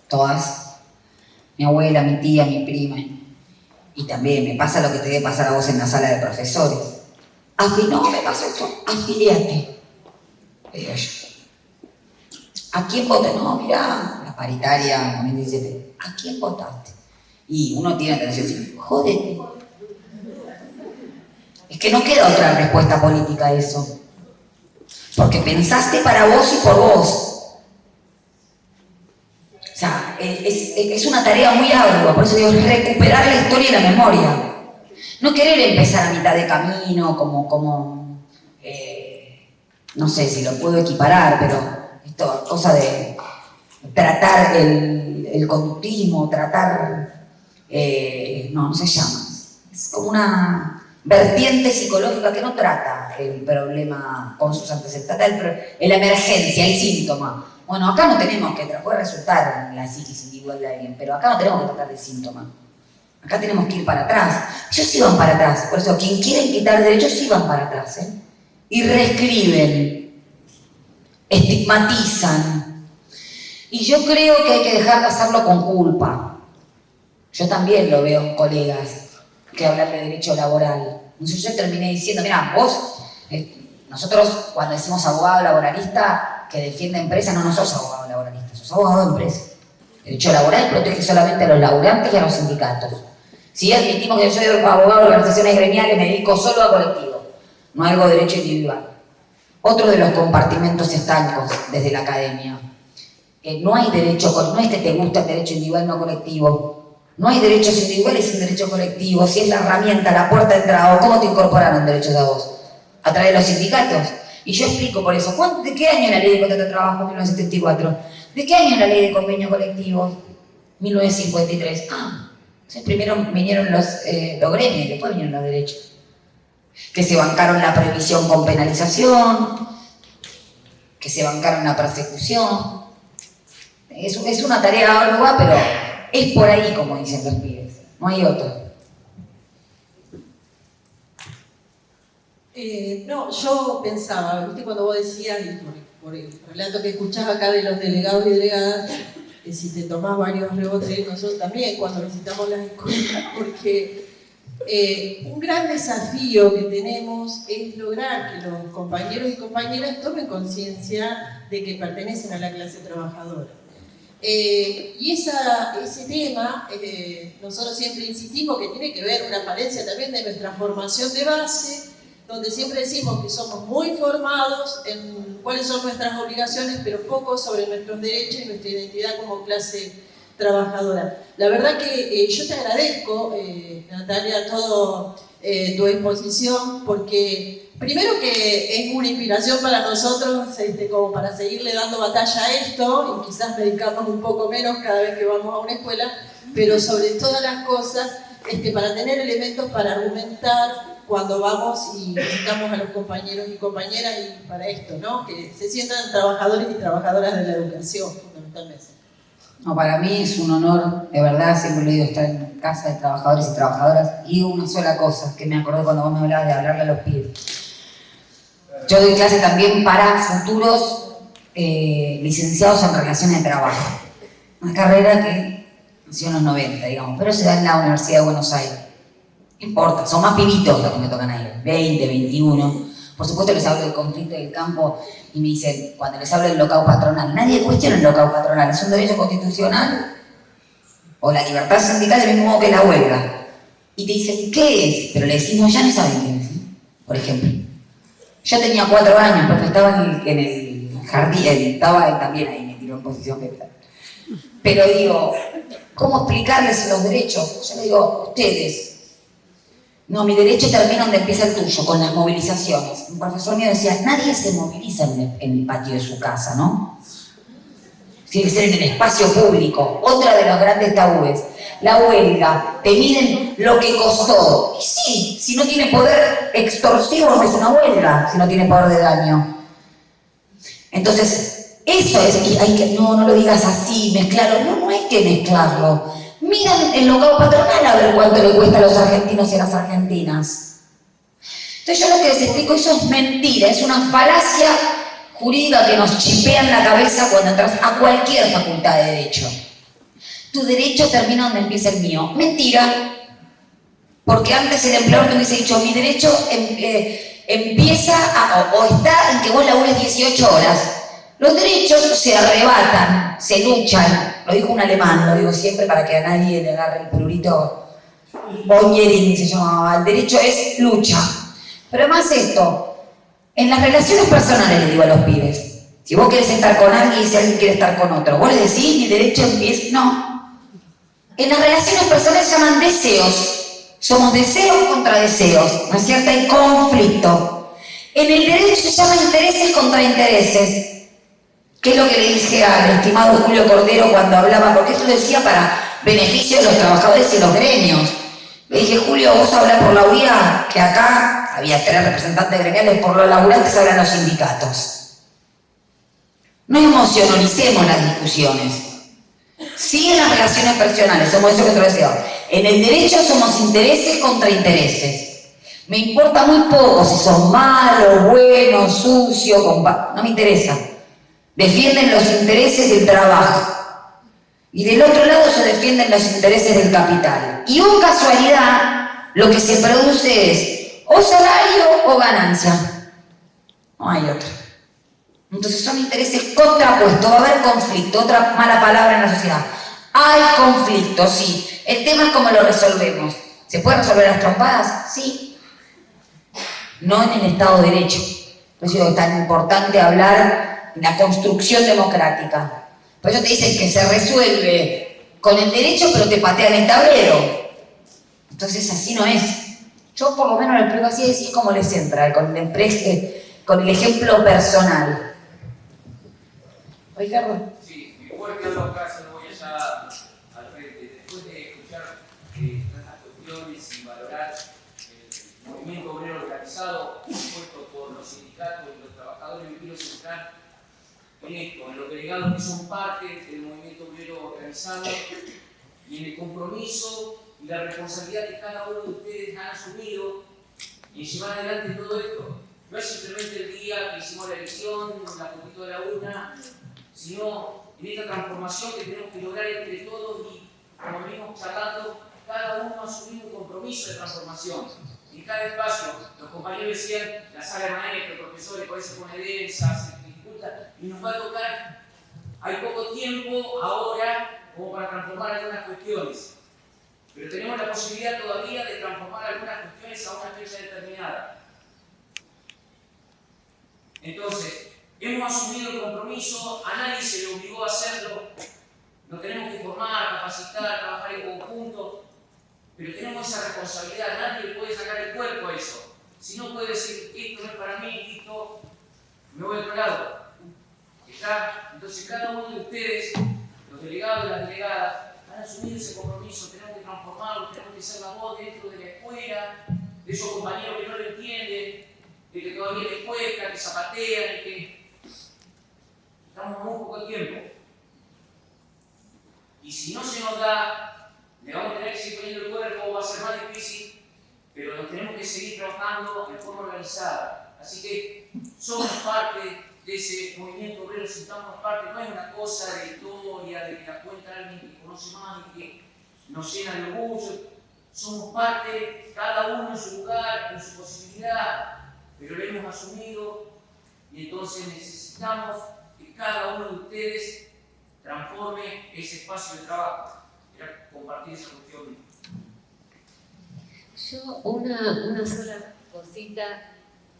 Todas. Mi abuela, mi tía, mi prima. Y también me pasa lo que te debe pasar a vos en la sala de profesores. No, me pasa esto. Afiliate. Le digo yo. ¿A quién voté? No, mirá, la paritaria, 2017. ¿A quién votaste? Y uno tiene atención y dice, jódete. Es que no queda otra respuesta política a eso. Porque pensaste para vos y por vos. O sea, es una tarea muy ardua, por eso digo, recuperar la historia y la memoria. No querer empezar a mitad de camino, no sé si lo puedo equiparar, pero esto, cosa de tratar el conductismo, no se llama. Es como una vertiente psicológica que no trata el problema con sus antecedentes, trata la emergencia, el síntoma. Bueno, acá no tenemos que, puede resultar en la psiquis individual de alguien, pero acá no tenemos que tratar el síntoma. Acá tenemos que ir para atrás. Ellos sí van para atrás, por eso quien quieren quitar derechos sí van para atrás, y reescriben, estigmatizan. Y yo creo que hay que dejar de hacerlo con culpa. Yo también lo veo en colegas que hablan de derecho laboral. Entonces yo terminé diciendo, mira, nosotros cuando decimos abogado laboralista que defiende empresas, no sos abogado laboralista, sos abogado de empresa. El derecho laboral protege solamente a los laburantes y a los sindicatos. Si admitimos que yo soy abogado de organizaciones gremiales, me dedico solo a colectivos, no a algo de derecho individual. Otro de los compartimentos estancos desde la academia. no hay derecho, no es que te gusta el derecho individual no colectivo. No hay derechos individuales sin derecho colectivo. Si es la herramienta, la puerta de entrada, ¿cómo te incorporaron derechos a vos? A través de los sindicatos. Y yo explico por eso. ¿De qué año es la ley de contrato de trabajo? 1974. ¿De qué año es la ley de convenio colectivo? 1953. Entonces primero vinieron los gremios y después vinieron los derechos. Que se bancaron la prohibición con penalización, que se bancaron la persecución. Es una tarea ardua, pero es por ahí, como dicen los pibes. No hay otro. No, yo pensaba, ¿viste? Cuando vos decías, por el relato que escuchás acá de los delegados y delegadas, que si te tomás varios rebotes, nosotros también cuando visitamos las escuelas, porque un gran desafío que tenemos es lograr que los compañeros y compañeras tomen conciencia de que pertenecen a la clase trabajadora. Y ese tema, nosotros siempre insistimos que tiene que ver una falencia también de nuestra formación de base, donde siempre decimos que somos muy formados en cuáles son nuestras obligaciones, pero poco sobre nuestros derechos y nuestra identidad como clase trabajadora. La verdad que yo te agradezco, Natalia, toda tu exposición, porque primero que es una inspiración para nosotros, como para seguirle dando batalla a esto, y quizás dedicarnos un poco menos cada vez que vamos a una escuela, pero sobre todas las cosas, para tener elementos para argumentar cuando vamos y visitamos a los compañeros y compañeras, y para esto, ¿no? Que se sientan trabajadores y trabajadoras de la educación, fundamentalmente. No, para mí es un honor, de verdad, siempre lo digo, estar en casa de trabajadores y trabajadoras. Y digo una sola cosa, que me acordé cuando vos me hablabas de hablarle a los pibes. Yo doy clase también para futuros licenciados en relaciones de trabajo. Una carrera que nació en los 90, digamos, pero se da en la Universidad de Buenos Aires. No importa, son más pibitos los que me tocan ahí, 20, 21. Por supuesto les hablo del conflicto del campo y me dicen, cuando les hablo del locao patronal, nadie cuestiona el locao patronal, es un derecho constitucional. O la libertad sindical del mismo modo que la huelga. Y te dicen, ¿qué es? Pero le decimos, ya no saben quién es, por ejemplo. Yo tenía 4 años, porque estaba en el jardín, estaba también ahí, me tiró en posición fetal. Pero digo, ¿cómo explicarles los derechos? Yo le digo, ustedes, no, mi derecho termina donde empieza el tuyo, con las movilizaciones. Un profesor mío decía, nadie se moviliza en el patio de su casa, ¿no? Tiene que ser en el espacio público. Otra de los grandes tabúes. La huelga, te miden lo que costó. Y sí, si no tiene poder extorsivo no es una huelga, si no tiene poder de daño. Entonces, eso es, y hay que, no lo digas así, mezclarlo. No hay que mezclarlo. Miran el locao patronal a ver cuánto le cuesta a los argentinos y a las argentinas. Entonces yo lo que les explico, eso es mentira, es una falacia jurídica que nos chipea en la cabeza cuando entras a cualquier facultad de derecho. Tu derecho termina donde empieza el mío. Mentira. Porque antes el empleador te hubiese dicho, mi derecho empieza o está en que vos labures 18 horas. Los derechos se arrebatan, se luchan. Lo dijo un alemán, lo digo siempre para que a nadie le agarre el prurito. Boñerin se llamaba. El derecho es lucha. Pero además esto, en las relaciones personales le digo a los pibes, si vos querés estar con alguien y si alguien quiere estar con otro, vos le decís, mi derecho empieza... No. En las relaciones personales se llaman deseos. Somos deseos contra deseos, ¿no es cierto? Hay conflicto. En el derecho se llama intereses contra intereses. ¿Qué es lo que le dije al estimado Julio Cordero cuando hablaba? Porque esto lo decía para beneficio de los trabajadores y los gremios. Le dije, Julio, vos hablas por la UIA, que acá había 3 representantes gremiales, por los laburantes hablan los sindicatos. No emocionalicemos las discusiones. Sí, en las relaciones personales, somos eso que te decía. En el derecho somos intereses contra intereses. Me importa muy poco si son malos, buenos, sucios, no me interesa. Defienden los intereses del trabajo. Y del otro lado se defienden los intereses del capital. Y por casualidad, lo que se produce es o salario o ganancia. No hay otro. Entonces son intereses contrapuestos, va a haber conflicto, otra mala palabra en la sociedad. Hay conflicto, sí. El tema es cómo lo resolvemos. ¿Se puede resolver las trompadas? Sí. No en el Estado de Derecho. Por eso es tan importante hablar de la construcción democrática. Por eso te dicen que se resuelve con el derecho, pero te patean el tablero. Entonces así no es. Yo por lo menos lo explico así, es como les entra, con el ejemplo personal. Ricardo. Sí, igual que ando acá, se lo voy allá al frente. Después de escuchar tantas cuestiones y valorar el movimiento obrero organizado, impuesto por los sindicatos y los trabajadores, me quiero centrar en esto, en los delegados que son parte del movimiento obrero organizado y en el compromiso y la responsabilidad que cada uno de ustedes han asumido en llevar adelante todo esto. No es simplemente el día que hicimos la elección, la fotito de la urna, sino en esta transformación que tenemos que lograr entre todos y, como venimos charlando, cada uno ha asumido un compromiso de transformación. En cada espacio, los compañeros decían, la sala de maestros, profesores, por eso se pone densa, se dificulta, y nos va a tocar, hay poco tiempo ahora como para transformar algunas cuestiones, pero tenemos la posibilidad todavía de transformar algunas cuestiones a una fecha determinada. Entonces, hemos asumido el compromiso, a nadie se le obligó a hacerlo, nos tenemos que formar, capacitar, trabajar en conjunto, pero tenemos esa responsabilidad, nadie le puede sacar el cuerpo a eso. Si no puede decir, esto no es para mí, listo, me voy a otro lado. ¿Está? Entonces cada uno de ustedes, los delegados y las delegadas, han asumido ese compromiso, tenemos que transformarlo, tenemos que ser la voz dentro de la escuela, de esos compañeros que no lo entienden, de que todavía les cuesta, que zapatean y que estamos muy poco tiempo. Y si no se nos da, le vamos a tener que seguir poniendo el cuerpo, va a ser más difícil, pero nos tenemos que seguir trabajando de forma organizada. Así que somos parte de ese movimiento obrero, sintamos parte, no es una cosa de historia, de que la cuenta alguien que conoce más y que nos llena de orgullo. Somos parte, cada uno en su lugar, en su posibilidad, pero lo hemos asumido y entonces necesitamos que cada uno de ustedes transforme ese espacio de trabajo. Era compartir esa cuestión. Yo una sola cosita,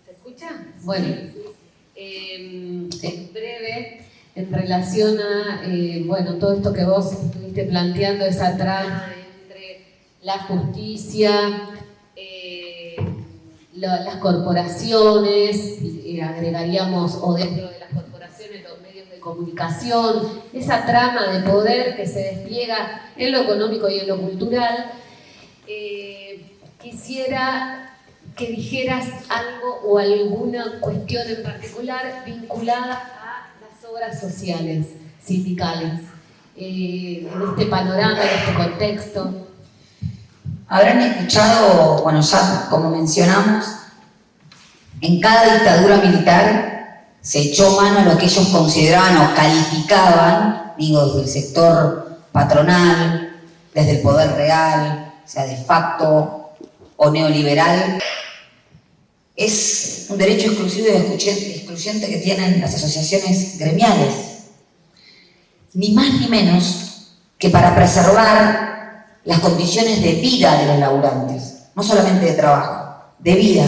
¿se escucha? Bueno, en breve, en relación a todo esto que vos estuviste planteando, esa trama entre la justicia, las corporaciones, agregaríamos, o dentro de las corporaciones, los medios de comunicación, esa trama de poder que se despliega en lo económico y en lo cultural. Quisiera que dijeras algo o alguna cuestión en particular vinculada a las obras sociales, sindicales, en este panorama, en este contexto. Habrán escuchado, bueno, ya como mencionamos, en cada dictadura militar se echó mano a lo que ellos consideraban o calificaban, digo, desde el sector patronal, desde el poder real, sea de facto o neoliberal. Es un derecho exclusivo y excluyente que tienen las asociaciones gremiales, ni más ni menos que para preservar las condiciones de vida de los laburantes, no solamente de trabajo, de vida.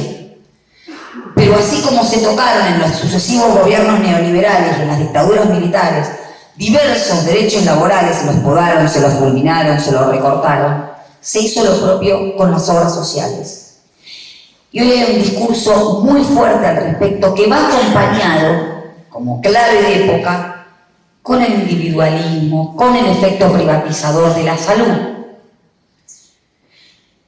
Pero así como se tocaron en los sucesivos gobiernos neoliberales y en las dictaduras militares diversos derechos laborales, se los podaron, se los fulminaron, se los recortaron, se hizo lo propio con las obras sociales. Y hoy hay un discurso muy fuerte al respecto que va acompañado, como clave de época, con el individualismo, con el efecto privatizador de la salud.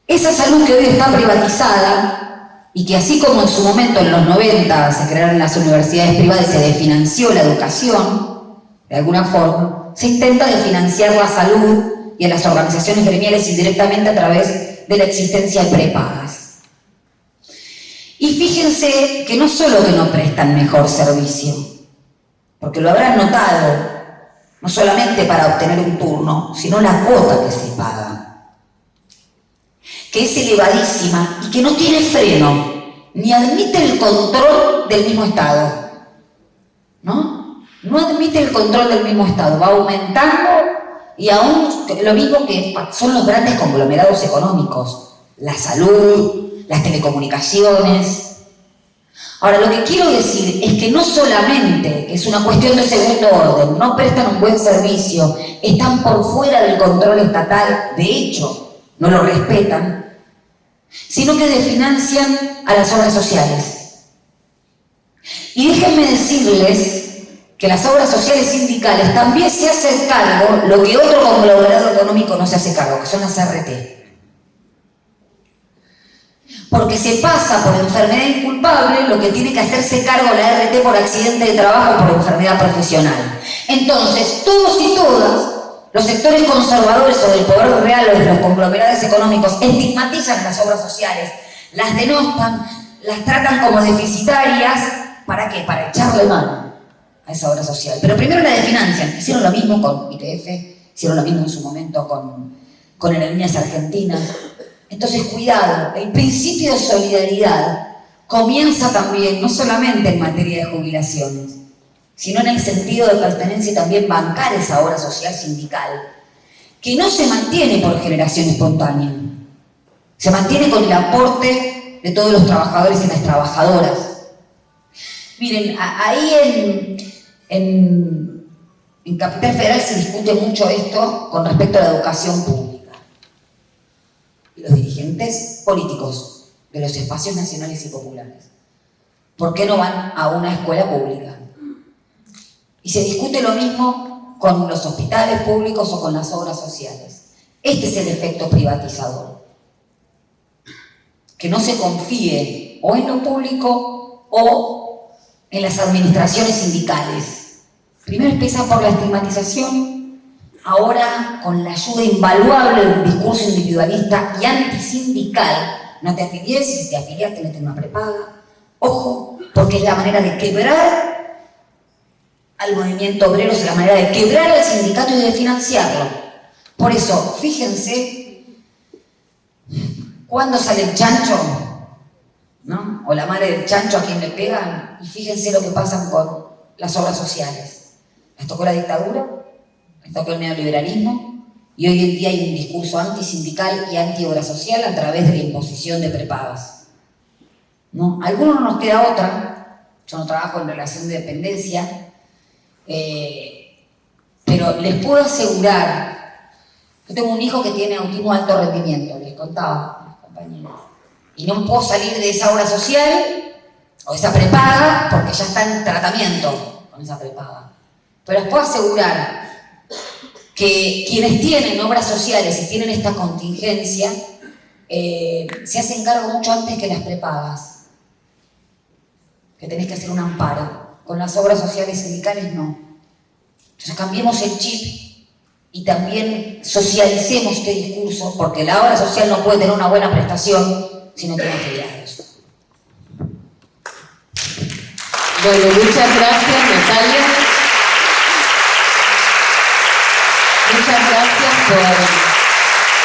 Esa salud que hoy está privatizada y que así como en su momento en los 90 se crearon las universidades privadas y se desfinanció la educación, de alguna forma, se intenta desfinanciar la salud y a las organizaciones gremiales indirectamente a través de la existencia de prepagas. Y fíjense que no solo que no prestan mejor servicio, porque lo habrán notado, no solamente para obtener un turno, sino la cuota que se paga, que es elevadísima y que no tiene freno, ni admite el control del mismo Estado, ¿no? No admite el control del mismo Estado, va aumentando y aún lo mismo que son los grandes conglomerados económicos, la salud, las telecomunicaciones. Ahora, lo que quiero decir es que no solamente es una cuestión de segundo orden, no prestan un buen servicio, están por fuera del control estatal, de hecho, no lo respetan, sino que desfinancian a las obras sociales. Y déjenme decirles que las obras sociales sindicales también se hacen cargo lo que otro conglomerado económico no se hace cargo, que son las RT. Porque se pasa por enfermedad inculpable lo que tiene que hacerse cargo la RT por accidente de trabajo o por enfermedad profesional. Entonces, todos y todas, los sectores conservadores o del poder real o de los conglomerados económicos estigmatizan a las obras sociales, las denostan, las tratan como deficitarias. ¿Para qué? Para echarle mano a esa obra social. Pero primero la desfinancian. Hicieron lo mismo con YPF, hicieron lo mismo en su momento con Aerolíneas Argentinas. Entonces, cuidado, el principio de solidaridad comienza también, no solamente en materia de jubilaciones, sino en el sentido de pertenencia y también bancar esa obra social sindical, que no se mantiene por generación espontánea, se mantiene con el aporte de todos los trabajadores y las trabajadoras. Miren, ahí en Capital Federal se discute mucho esto con respecto a la educación pública. Y los dirigentes políticos de los espacios nacionales y populares, ¿por qué no van a una escuela pública? Y se discute lo mismo con los hospitales públicos o con las obras sociales. Este es el efecto privatizador. Que no se confíe o en lo público o en las administraciones sindicales. Primero empieza por la estigmatización, ahora con la ayuda invaluable de un discurso individualista y antisindical. No te afilies, y si te afilias te meten una prepaga. Ojo, porque es la manera de quebrar al movimiento obrero, es la manera de quebrar al sindicato y de financiarlo. Por eso, fíjense, ¿cuándo sale el chancho? ¿No? O la madre del chancho a quien le pegan, y fíjense lo que pasa con las obras sociales. Les tocó la dictadura, les tocó el neoliberalismo, y hoy en día hay un discurso antisindical y anti-obra social a través de la imposición de prepagas. ¿No? A algunos no nos queda otra, yo no trabajo en relación de dependencia, pero les puedo asegurar, yo tengo un hijo que tiene autismo de alto rendimiento, les contaba a las compañeras, y no puedo salir de esa obra social o esa prepaga porque ya está en tratamiento con esa prepaga. Pero les puedo asegurar que quienes tienen obras sociales y tienen esta contingencia se hacen cargo mucho antes que las prepagas, que tenés que hacer un amparo. Con las obras sociales sindicales no. Entonces cambiemos el chip y también socialicemos este discurso, porque la obra social no puede tener una buena prestación si no tiene afiliados. Bueno, muchas gracias, Natalia. Muchas gracias por